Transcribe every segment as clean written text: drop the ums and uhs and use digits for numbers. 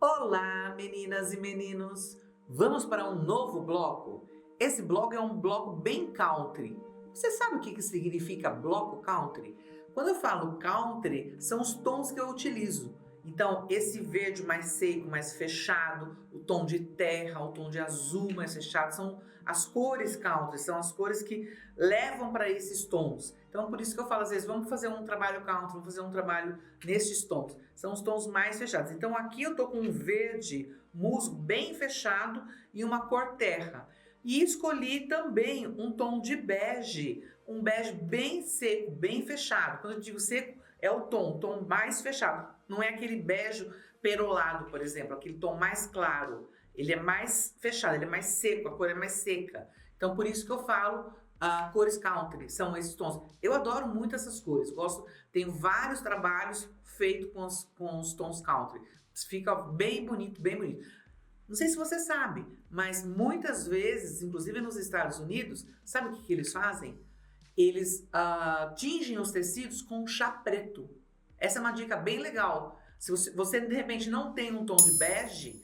Olá, meninas e meninos! Vamos para um novo bloco? Esse bloco é um bloco bem country. Você sabe o que significa bloco country? Quando eu falo country, são os tons que eu utilizo. Então, esse verde mais seco, mais fechado, o tom de terra, o tom de azul mais fechado, são as cores country, são as cores que levam para esses tons. Então, por isso que eu falo às vezes, vamos fazer um trabalho country, vamos fazer um trabalho nesses tons. São os tons mais fechados. Então, aqui eu tô com um verde musgo bem fechado e uma cor terra. E escolhi também um tom de bege, um bege bem seco, bem fechado. Quando eu digo seco, é o tom mais fechado. Não é aquele bege perolado, por exemplo, aquele tom mais claro. Ele é mais fechado, ele é mais seco, a cor é mais seca. Então, por isso que eu falo cores country, são esses tons. Eu adoro muito essas cores, tenho vários trabalhos feitos com os tons country. Fica bem bonito, bem bonito. Não sei se você sabe, mas muitas vezes, inclusive nos Estados Unidos, sabe o que eles fazem? Eles tingem os tecidos com chá preto. Essa é uma dica bem legal. Se você de repente não tem um tom de bege,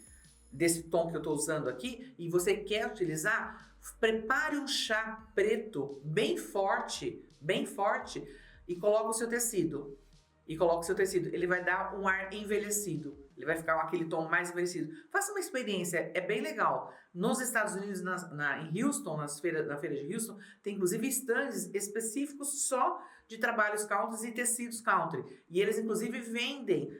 desse tom que eu estou usando aqui, e você quer utilizar, prepare um chá preto bem forte, e coloque o seu tecido. Ele vai dar um ar envelhecido. Ele vai ficar com aquele tom mais envelhecido. Faça uma experiência, é bem legal. Nos Estados Unidos, em Houston, na feira de Houston, tem inclusive estandes específicos só de trabalhos country e tecidos country. E eles inclusive vendem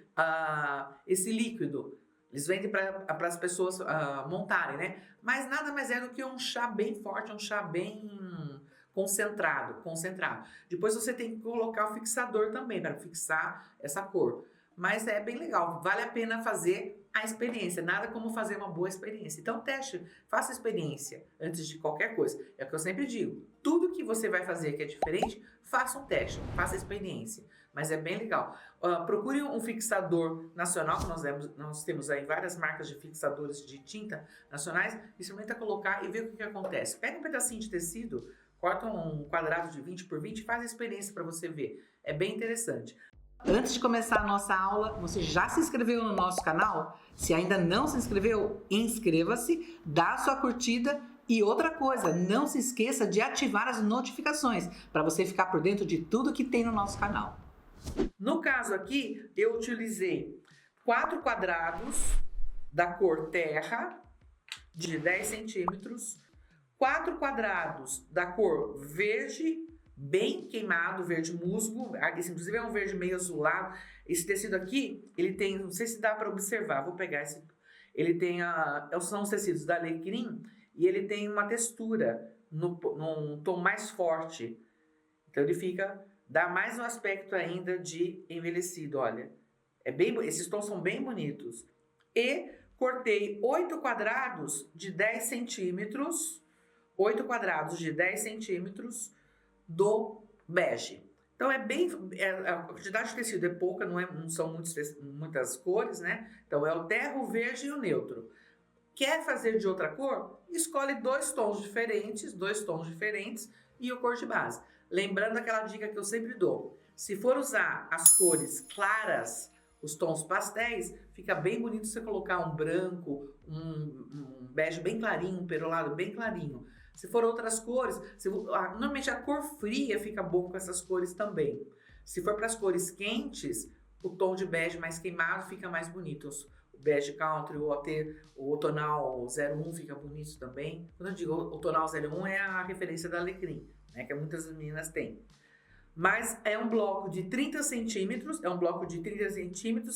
esse líquido. Eles vendem para as pessoas montarem, né? Mas nada mais é do que um chá bem forte, um chá bem concentrado. Depois você tem que colocar o fixador também para fixar essa cor. Mas é bem legal, vale a pena fazer a experiência, nada como fazer uma boa experiência. Então teste, faça a experiência antes de qualquer coisa. É o que eu sempre digo, tudo que você vai fazer que é diferente, faça um teste, faça a experiência. Mas é bem legal. Procure um fixador nacional, que nós temos aí várias marcas de fixadores de tinta nacionais, experimenta colocar e ver o que acontece. Pega um pedacinho de tecido, corta um quadrado de 20 por 20 e faz a experiência para você ver. É bem interessante. Antes de começar a nossa aula, você já se inscreveu no nosso canal? Se ainda não se inscreveu, inscreva-se, dá a sua curtida e outra coisa, não se esqueça de ativar as notificações para você ficar por dentro de tudo que tem no nosso canal. No caso aqui, eu utilizei 4 quadrados da cor terra de 10 centímetros, 4 quadrados da cor verde bem queimado, verde musgo, esse inclusive é um verde meio azulado. Esse tecido aqui, ele tem, não sei se dá para observar, vou pegar esse, ele tem são os tecidos da Alecrim e ele tem uma textura num tom mais forte, então ele dá mais um aspecto ainda de envelhecido, olha, esses tons são bem bonitos. E cortei 8 quadrados de 10 centímetros, 8 quadrados de 10 centímetros, do bege. Então a quantidade de tecido é pouca, não são muitas cores, né? Então é o terra, o verde e o neutro. Quer fazer de outra cor? Escolhe dois tons diferentes e a cor de base. Lembrando aquela dica que eu sempre dou, se for usar as cores claras, os tons pastéis, fica bem bonito você colocar um branco, um bege bem clarinho, um perolado bem clarinho. Se for outras cores, normalmente a cor fria fica bom com essas cores também. Se for para as cores quentes, o tom de bege mais queimado fica mais bonito. O bege country ou até o tonal 01 fica bonito também. Quando eu digo o tonal 01 é a referência da Alecrim, né, que muitas meninas têm. Mas é um bloco de 30 centímetros,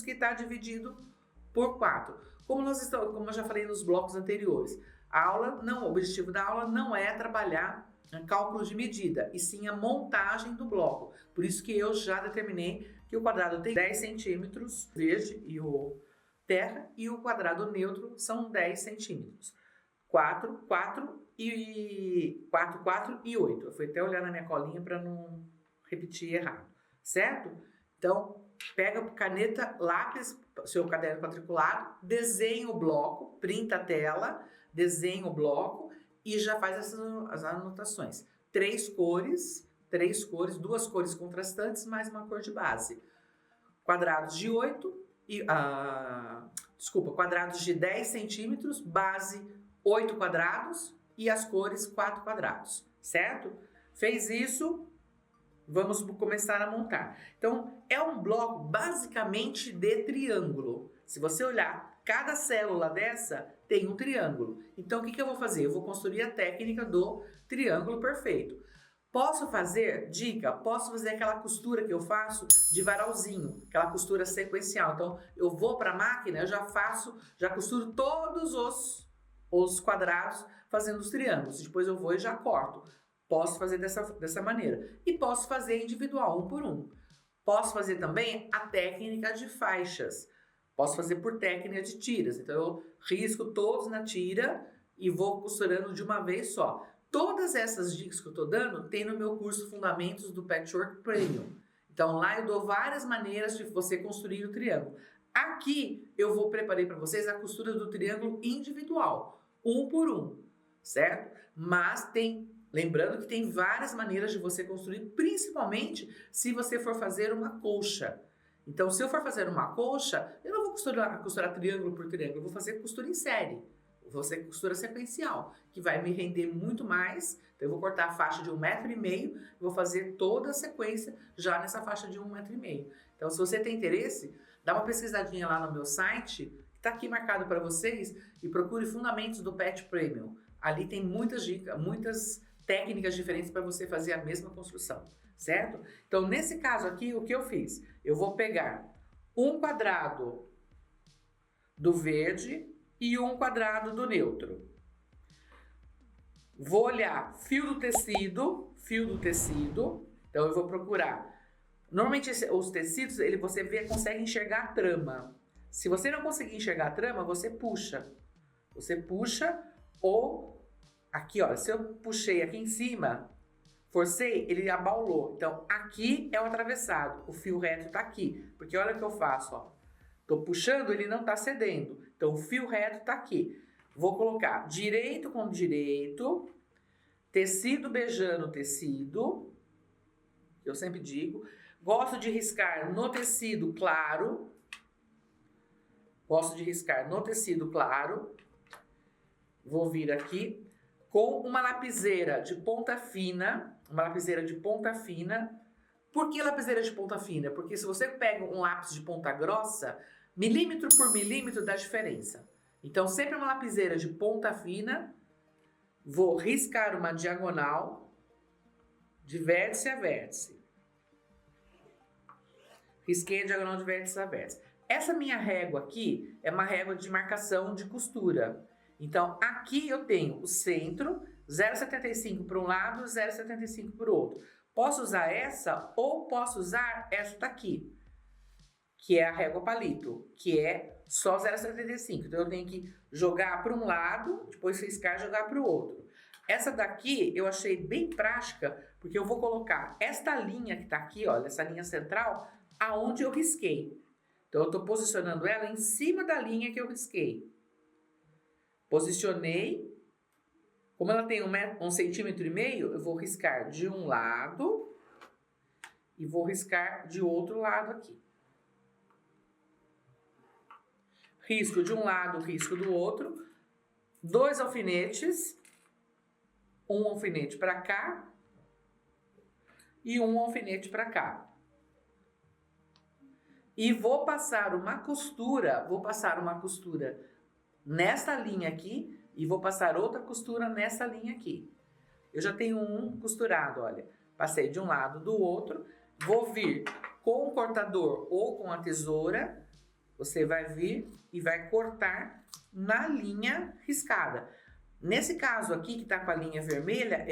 que está dividido por 4. Como eu já falei nos blocos anteriores, o objetivo da aula não é trabalhar cálculo de medida, e sim a montagem do bloco. Por isso que eu já determinei que o quadrado tem 10 centímetros verde e o terra, e o quadrado neutro são 10 centímetros. 4, 4 e 8. Eu fui até olhar na minha colinha para não repetir errado, certo? Então, pega caneta, lápis, seu caderno quadriculado, desenha o bloco, printa a tela, desenha o bloco e já faz as anotações. 3 cores, 2 cores contrastantes mais uma cor de base. Quadrados de 8 e quadrados de 10 centímetros, base 8 quadrados e as cores 4 quadrados, certo? Fez isso, vamos começar a montar. Então, é um bloco basicamente de triângulo. Se você olhar, cada célula dessa tem um triângulo. Então, o que eu vou fazer? Eu vou construir a técnica do triângulo perfeito. Posso fazer, dica, posso fazer aquela costura que eu faço de varalzinho, aquela costura sequencial. Então, eu vou para a máquina, eu já costuro todos os quadrados fazendo os triângulos. Depois eu vou e já corto. Posso fazer dessa maneira. E posso fazer individual, um por um. Posso fazer também a técnica de faixas. Posso fazer por técnica de tiras. Então, eu risco todos na tira e vou costurando de uma vez só. Todas essas dicas que eu estou dando tem no meu curso Fundamentos do Patchwork Premium. Então, lá eu dou várias maneiras de você construir o triângulo. Aqui, eu preparei para vocês a costura do triângulo individual, um por um, certo? Mas lembrando que tem várias maneiras de você construir, principalmente se você for fazer uma colcha. Então, se eu for fazer uma colcha, eu não vou costurar triângulo por triângulo, eu vou fazer costura em série. Vou fazer costura sequencial, que vai me render muito mais. Então, eu vou cortar a faixa de 1,5 m, vou fazer toda a sequência já nessa faixa de 1,5 m. Então, se você tem interesse, dá uma pesquisadinha lá no meu site, que está aqui marcado para vocês, e procure Fundamentos do Patch Premium. Ali tem muitas dicas, muitas técnicas diferentes para você fazer a mesma construção, certo? Então, nesse caso aqui, o que eu fiz? Eu vou pegar um quadrado do verde e um quadrado do neutro. Vou olhar fio do tecido. Então, eu vou procurar. Normalmente, os tecidos, você consegue enxergar a trama. Se você não conseguir enxergar a trama, você puxa. Você puxa ou... Aqui, ó, se eu puxei aqui em cima, forcei, ele abaulou. Então, aqui é o atravessado. O fio reto tá aqui. Porque olha o que eu faço, ó. Tô puxando, ele não tá cedendo. Então, o fio reto tá aqui. Vou colocar direito com direito, tecido beijando tecido. Eu sempre digo. Gosto de riscar no tecido claro. Vou vir aqui com uma lapiseira de ponta fina. Por que lapiseira de ponta fina? Porque se você pega um lápis de ponta grossa, milímetro por milímetro dá diferença. Então, sempre uma lapiseira de ponta fina, vou riscar uma diagonal de vértice a vértice. Risquei a diagonal de vértice a vértice. Essa minha régua aqui é uma régua de marcação de costura. Então, aqui eu tenho o centro, 0,75 para um lado, 0,75 para o outro. Posso usar essa ou posso usar essa daqui, que é a régua palito, que é só 0,75. Então, eu tenho que jogar para um lado, depois riscar e jogar para o outro. Essa daqui eu achei bem prática, porque eu vou colocar esta linha que está aqui, olha, essa linha central, aonde eu risquei. Então, eu estou posicionando ela em cima da linha que eu risquei. Posicionei. Como ela tem 1,5 centímetro, eu vou riscar de um lado e vou riscar de outro lado aqui. Risco de um lado, risco do outro. 2 alfinetes. Um alfinete para cá e um alfinete para cá. E vou passar uma costura nesta linha aqui e vou passar outra costura nessa linha aqui. Eu já tenho um costurado, olha. Passei de um lado do outro. Vou vir com o cortador ou com a tesoura. Você vai vir e vai cortar na linha riscada. Nesse caso aqui, que está com a linha vermelha,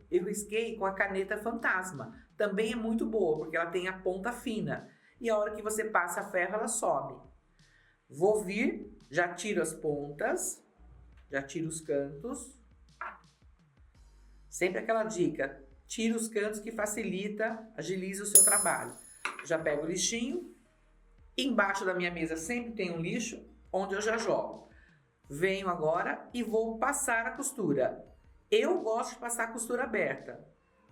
eu risquei com a caneta fantasma. Também é muito boa, porque ela tem a ponta fina. E a hora que você passa a ferro, ela some. Vou vir, já tiro as pontas, já tiro os cantos. Sempre aquela dica, tira os cantos que facilita, agiliza o seu trabalho. Já pego o lixinho. Embaixo da minha mesa sempre tem um lixo, onde eu já jogo. Venho agora e vou passar a costura. Eu gosto de passar a costura aberta.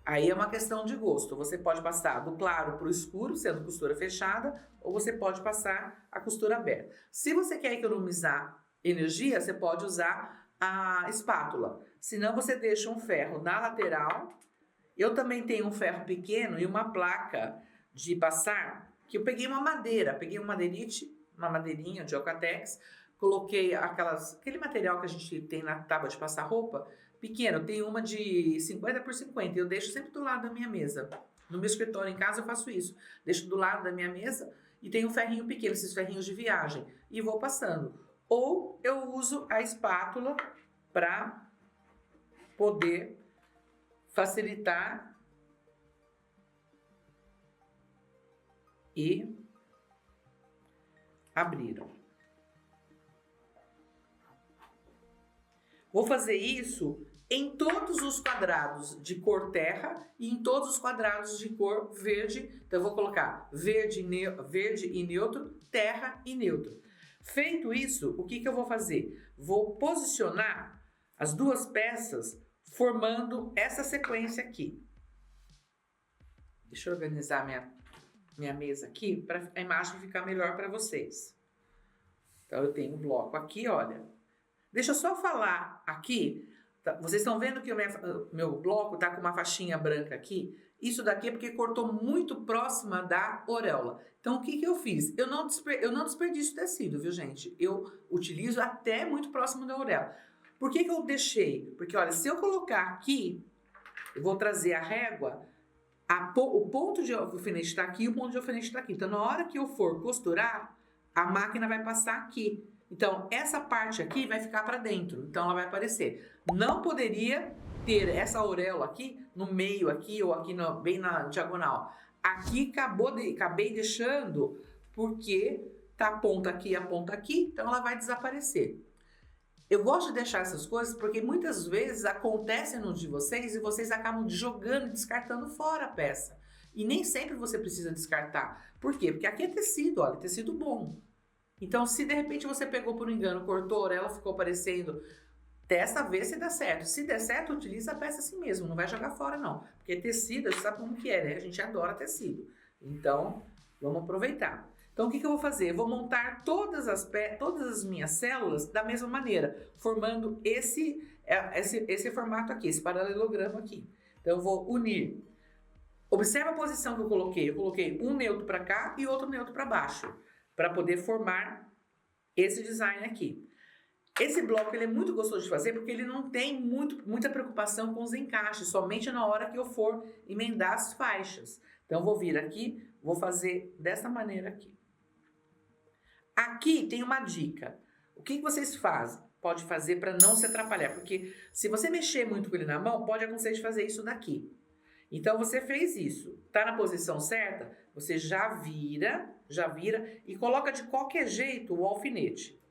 Aí é uma questão de gosto. Você pode passar do claro para o escuro, sendo costura fechada, ou você pode passar a costura aberta. Se você quer economizar energia, você pode usar a espátula. Senão você deixa um ferro na lateral. Eu também tenho um ferro pequeno e uma placa de passar, que eu peguei uma madeira, peguei um madeirite, uma madeirinha de Alcatex, coloquei aquele material que a gente tem na tábua de passar roupa, pequeno, eu tenho uma de 50 por 50, eu deixo sempre do lado da minha mesa. No meu escritório em casa eu faço isso, deixo do lado da minha mesa e tenho um ferrinho pequeno, esses ferrinhos de viagem, e vou passando. Ou eu uso a espátula para poder facilitar e abrir. Vou fazer isso em todos os quadrados de cor terra e em todos os quadrados de cor verde. Então, eu vou colocar verde e neutro, terra e neutro. Feito isso, o que eu vou fazer? Vou posicionar as duas peças formando essa sequência aqui. Deixa eu organizar minha mesa aqui para a imagem ficar melhor para vocês. Então, eu tenho um bloco aqui, olha. Deixa eu só falar aqui. Vocês estão vendo que o meu bloco está com uma faixinha branca aqui? Isso daqui é porque cortou muito próxima da auréola. Então, o que eu fiz? Eu não desperdiço tecido, viu, gente? Eu utilizo até muito próximo da auréola. Por que eu deixei? Porque, olha, se eu colocar aqui, eu vou trazer a régua, o ponto de alfinete está aqui e o ponto de alfinete está aqui. Então, na hora que eu for costurar, a máquina vai passar aqui. Então, essa parte aqui vai ficar para dentro, então ela vai aparecer. Não poderia ter essa auréola aqui no meio aqui ou aqui bem na diagonal. Aqui acabei deixando porque tá a ponta aqui, então ela vai desaparecer. Eu gosto de deixar essas coisas porque muitas vezes acontecem no de vocês e vocês acabam jogando e descartando fora a peça. E nem sempre você precisa descartar. Por quê? Porque aqui é tecido, olha, tecido bom. Então, se de repente você pegou por engano, cortou a orelha, ficou aparecendo, testa, vê se dá certo. Se der certo, utiliza a peça assim mesmo, não vai jogar fora não. Porque tecido, você sabe como que é, né? A gente adora tecido. Então, vamos aproveitar. Então, o que eu vou fazer? Eu vou montar todas as minhas células da mesma maneira, formando esse formato aqui, esse paralelogramo aqui. Então, eu vou unir. Observa a posição que eu coloquei. Eu coloquei um neutro para cá e outro neutro para baixo, para poder formar esse design aqui. Esse bloco ele é muito gostoso de fazer porque ele não tem muita preocupação com os encaixes, somente na hora que eu for emendar as faixas. Então, eu vou vir aqui, vou fazer dessa maneira aqui. Aqui tem uma dica. O que vocês fazem? Pode fazer para não se atrapalhar, porque se você mexer muito com ele na mão, pode acontecer de fazer isso daqui. Então, você fez isso, tá na posição certa, você já vira e coloca de qualquer jeito o alfinete.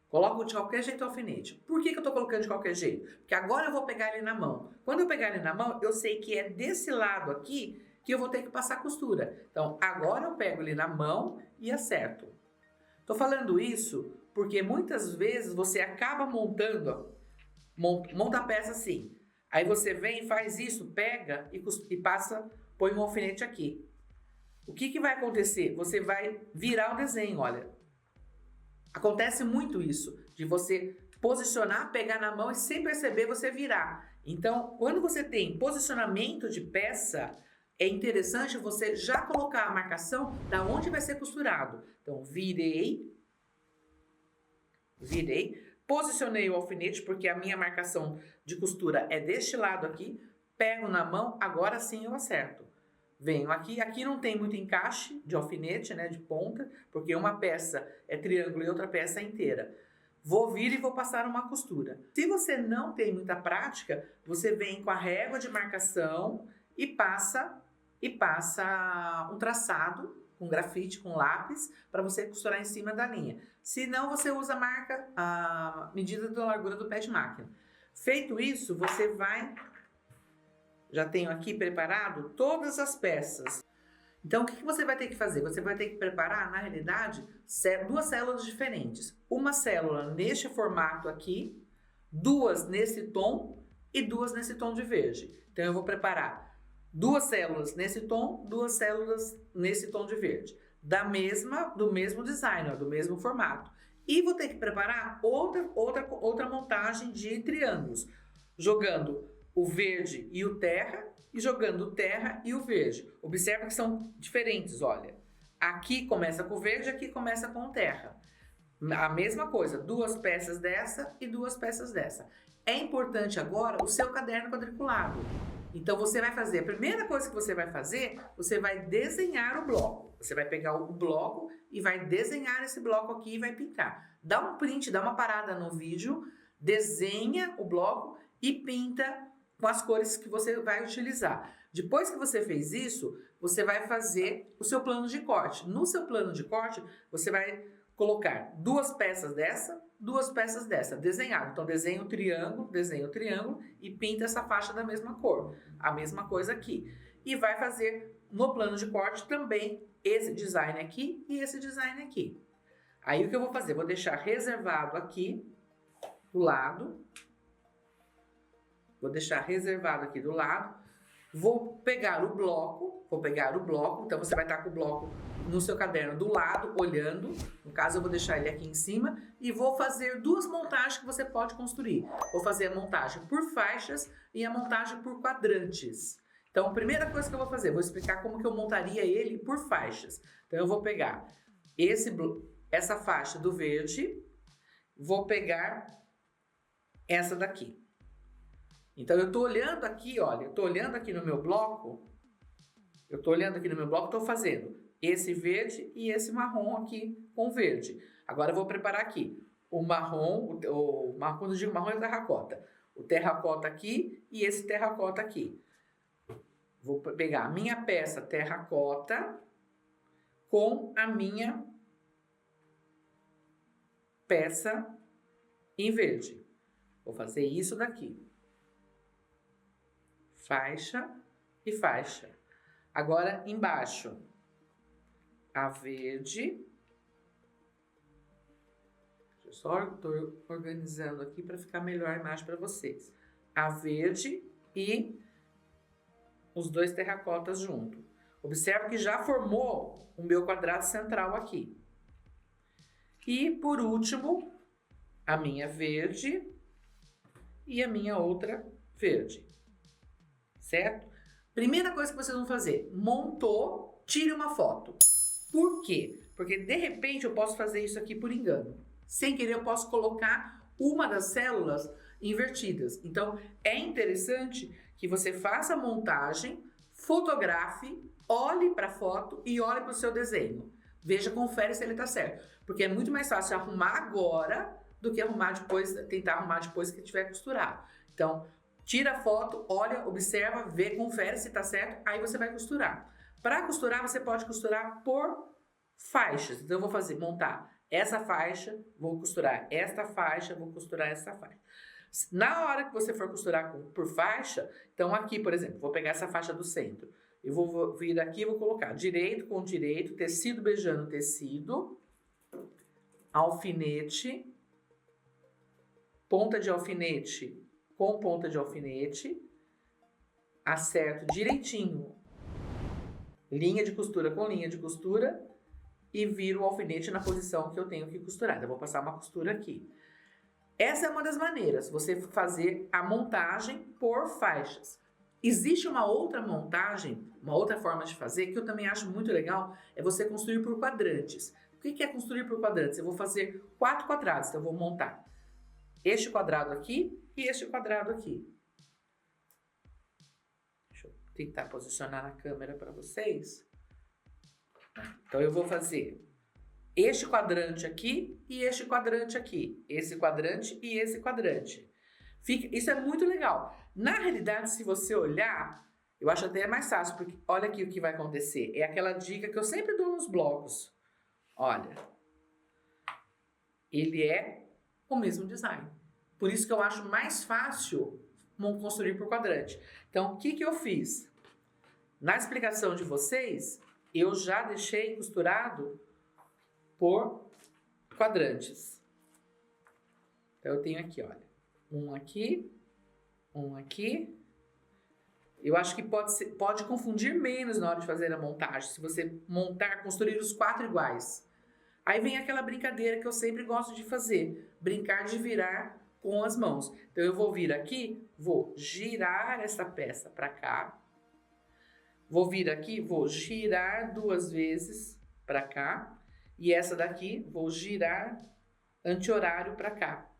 Coloco de qualquer jeito o alfinete. Por que eu tô colocando de qualquer jeito? Porque agora eu vou pegar ele na mão. Quando eu pegar ele na mão, eu sei que é desse lado aqui que eu vou ter que passar costura. Então, agora eu pego ele na mão e acerto. Tô falando isso porque muitas vezes você acaba montando, monta a peça assim. Aí você vem, faz isso, pega e passa, põe um alfinete aqui. O que vai acontecer? Você vai virar o desenho, olha. Acontece muito isso, de você posicionar, pegar na mão e sem perceber você virar. Então, quando você tem posicionamento de peça, é interessante você já colocar a marcação da onde vai ser costurado. Então, virei, posicionei o alfinete, porque a minha marcação de costura é deste lado aqui, pego na mão, agora sim eu acerto. Venho aqui não tem muito encaixe de alfinete, né, de ponta, porque uma peça é triângulo e outra peça é inteira. Vou vir e vou passar uma costura. Se você não tem muita prática, você vem com a régua de marcação e passa um traçado com grafite, com lápis, para você costurar em cima da linha. Se não, você usa a medida da largura do pé de máquina. Feito isso, você vai... Já tenho aqui preparado todas as peças. Então, o que você vai ter que fazer? Você vai ter que preparar, na realidade, duas células diferentes. Uma célula neste formato aqui, duas nesse tom e 2 nesse tom de verde. Então, eu vou preparar 2 células nesse tom, 2 células nesse tom de verde. Do mesmo design, ó, do mesmo formato. E vou ter que preparar outra montagem de triângulos, jogando o verde e o terra, e jogando o terra e o verde. Observa que são diferentes, olha. Aqui começa com o verde, aqui começa com o terra. A mesma coisa, 2 peças dessa e 2 peças dessa. É importante agora o seu caderno quadriculado. Então, você vai fazer, a primeira coisa que você vai fazer, você vai desenhar o bloco. Você vai pegar o bloco e vai desenhar esse bloco aqui e vai pintar. Dá um print, dá uma parada no vídeo, desenha o bloco e pinta com as cores que você vai utilizar. Depois que você fez isso, você vai fazer o seu plano de corte. No seu plano de corte, você vai colocar 2 peças dessa, 2 peças dessa, desenhado. Então, desenha o triângulo e pinta essa faixa da mesma cor. A mesma coisa aqui. E vai fazer no plano de corte também esse design aqui e esse design aqui. Aí, o que eu vou fazer? Vou deixar reservado aqui do lado. Vou deixar reservado aqui do lado. Vou pegar o bloco. Então, você vai estar com o bloco no seu caderno do lado, olhando. No caso, eu vou deixar ele aqui em cima. E vou fazer 2 montagens que você pode construir. Vou fazer a montagem por faixas e a montagem por quadrantes. Então, a primeira coisa que eu vou fazer, vou explicar como que eu montaria ele por faixas. Então, eu vou pegar essa faixa do verde, vou pegar essa daqui. Então, eu estou olhando aqui, olha, eu estou olhando aqui no meu bloco, estou fazendo esse verde e esse marrom aqui com verde. Agora, eu vou preparar aqui o marrom, quando eu digo marrom é terracota. O terracota aqui e esse terracota aqui. Vou pegar a minha peça terracota com a minha peça em verde. Vou fazer isso daqui. Faixa e faixa. Agora, embaixo, a verde. Eu só estou organizando aqui para ficar melhor a imagem para vocês. A verde e os 2 terracotas junto. Observe que já formou o meu quadrado central aqui. E, por último, a minha verde e a minha outra verde. Certo? Primeira coisa que vocês vão fazer, montou, tire uma foto. Por quê? Porque de repente eu posso fazer isso aqui por engano. Sem querer eu posso colocar uma das células invertidas. Então é interessante que você faça a montagem, fotografe, olhe para a foto e olhe para o seu desenho. Veja, confere se ele está certo. Porque é muito mais fácil arrumar agora do que tentar arrumar depois que tiver costurado. Então, tira a foto, olha, observa, vê, confere se está certo, aí você vai costurar. Para costurar, você pode costurar por faixas. Então, eu vou montar essa faixa, vou costurar esta faixa, vou costurar essa faixa. Na hora que você for costurar por faixa, então aqui, por exemplo, vou pegar essa faixa do centro. Eu vou vir aqui e vou colocar direito com direito, tecido beijando tecido, alfinete, ponta de alfinete com ponta de alfinete, acerto direitinho, linha de costura com linha de costura e viro o alfinete na posição que eu tenho que costurar. Então, eu vou passar uma costura aqui. Essa é uma das maneiras, você fazer a montagem por faixas. Existe uma outra montagem, uma outra forma de fazer, que eu também acho muito legal, é você construir por quadrantes. O que é construir por quadrantes? Eu vou fazer 4 quadrados, então eu vou montar este quadrado aqui e este quadrado aqui. Deixa eu tentar posicionar na câmera para vocês. Então, eu vou fazer este quadrante aqui e este quadrante aqui. Esse quadrante e esse quadrante. Isso é muito legal. Na realidade, se você olhar, eu acho até mais fácil, porque olha aqui o que vai acontecer. É aquela dica que eu sempre dou nos blocos. Olha, ele é o mesmo design. Por isso que eu acho mais fácil construir por quadrante. Então, o que eu fiz? Na explicação de vocês, eu já deixei costurado por quadrantes. Então, eu tenho aqui, olha, um aqui Um aqui. Eu acho que pode confundir menos na hora de fazer a montagem, se você construir os 4 iguais. Aí vem aquela brincadeira que eu sempre gosto de fazer, brincar de virar com as mãos. Então eu vou vir aqui, vou girar essa peça para cá, vou vir aqui, vou girar 2 vezes para cá, e essa daqui vou girar anti-horário para cá.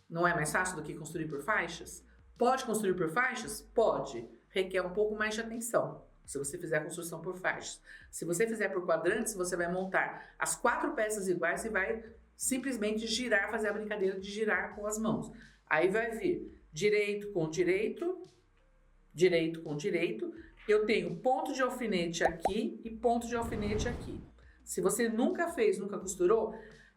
Não é mais fácil do que construir por faixas? Pode construir por faixas? Pode. Requer um pouco mais de atenção, se você fizer a construção por faixas. Se você fizer por quadrantes, você vai montar as 4 peças iguais e vai simplesmente girar, fazer a brincadeira de girar com as mãos. Aí vai vir direito com direito, direito com direito. Eu tenho ponto de alfinete aqui e ponto de alfinete aqui. Se você nunca fez, nunca costurou,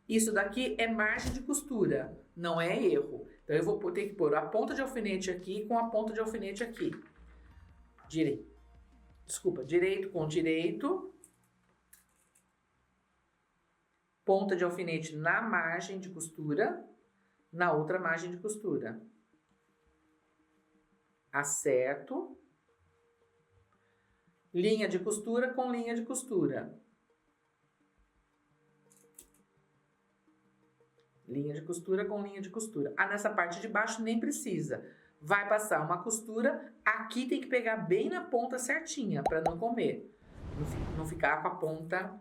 isso daqui é margem de costura, não é erro. Então, eu vou ter que pôr a ponta de alfinete aqui com a ponta de alfinete aqui. Direito com direito. Ponta de alfinete na margem de costura, na outra margem de costura. Acerto. Linha de costura com linha de costura. Linha de costura com linha de costura. Nessa parte de baixo nem precisa. Vai passar uma costura, aqui tem que pegar bem na ponta certinha, para não comer. Não ficar com a ponta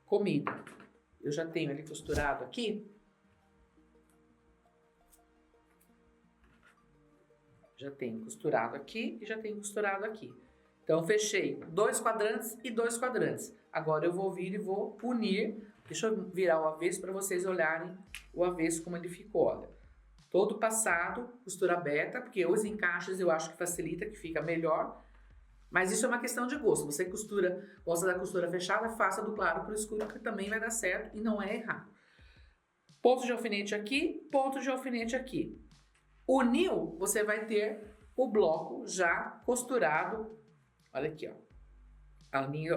comida. Eu já tenho ele costurado aqui. Já tenho costurado aqui e já tenho costurado aqui. Então, fechei 2 quadrantes e 2 quadrantes. Agora eu vou vir e vou unir. Deixa eu virar o avesso para vocês olharem o avesso como ele ficou, olha. Todo passado, costura aberta, porque os encaixes eu acho que facilita, que fica melhor. Mas isso é uma questão de gosto. Você gosta da costura fechada, faça do claro para o escuro, que também vai dar certo e não é errado. Ponto de alfinete aqui, ponto de alfinete aqui. Uniu, você vai ter o bloco já costurado. Olha aqui, ó.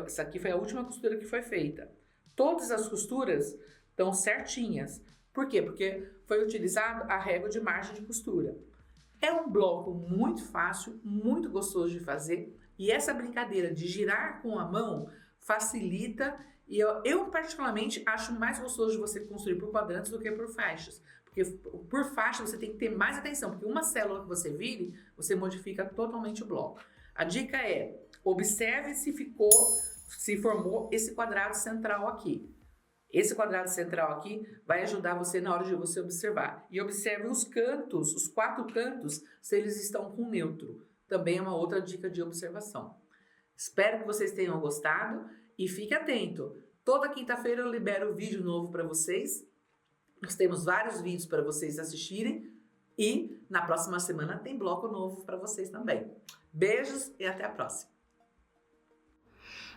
Essa aqui foi a última costura que foi feita. Todas as costuras estão certinhas. Por quê? Porque foi utilizado a régua de margem de costura. É um bloco muito fácil, muito gostoso de fazer. E essa brincadeira de girar com a mão facilita. E eu particularmente acho mais gostoso de você construir por quadrantes do que por faixas. Porque por faixa você tem que ter mais atenção. Porque uma célula que você vire, você modifica totalmente o bloco. A dica é, observe se formou esse quadrado central aqui. Esse quadrado central aqui vai ajudar você na hora de você observar. E observe os cantos, os 4 cantos, se eles estão com neutro. Também é uma outra dica de observação. Espero que vocês tenham gostado e fique atento. Toda quinta-feira eu libero vídeo novo para vocês. Nós temos vários vídeos para vocês assistirem. E na próxima semana tem bloco novo para vocês também. Beijos e até a próxima.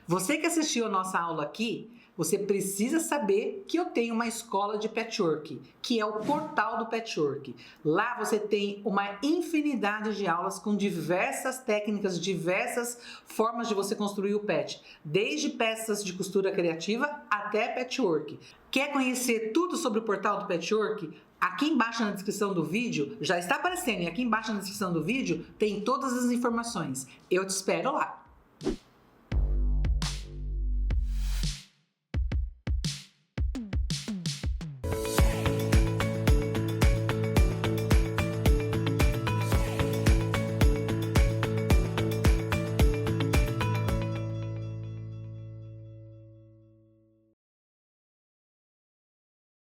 Você que assistiu a nossa aula aqui, você precisa saber que eu tenho uma escola de patchwork, que é o Portal do Patchwork. Lá você tem uma infinidade de aulas com diversas técnicas, diversas formas de você construir o patch, desde peças de costura criativa até patchwork. Quer conhecer tudo sobre o Portal do Patchwork? Aqui embaixo na descrição do vídeo, já está aparecendo, e aqui embaixo na descrição do vídeo tem todas as informações. Eu te espero lá.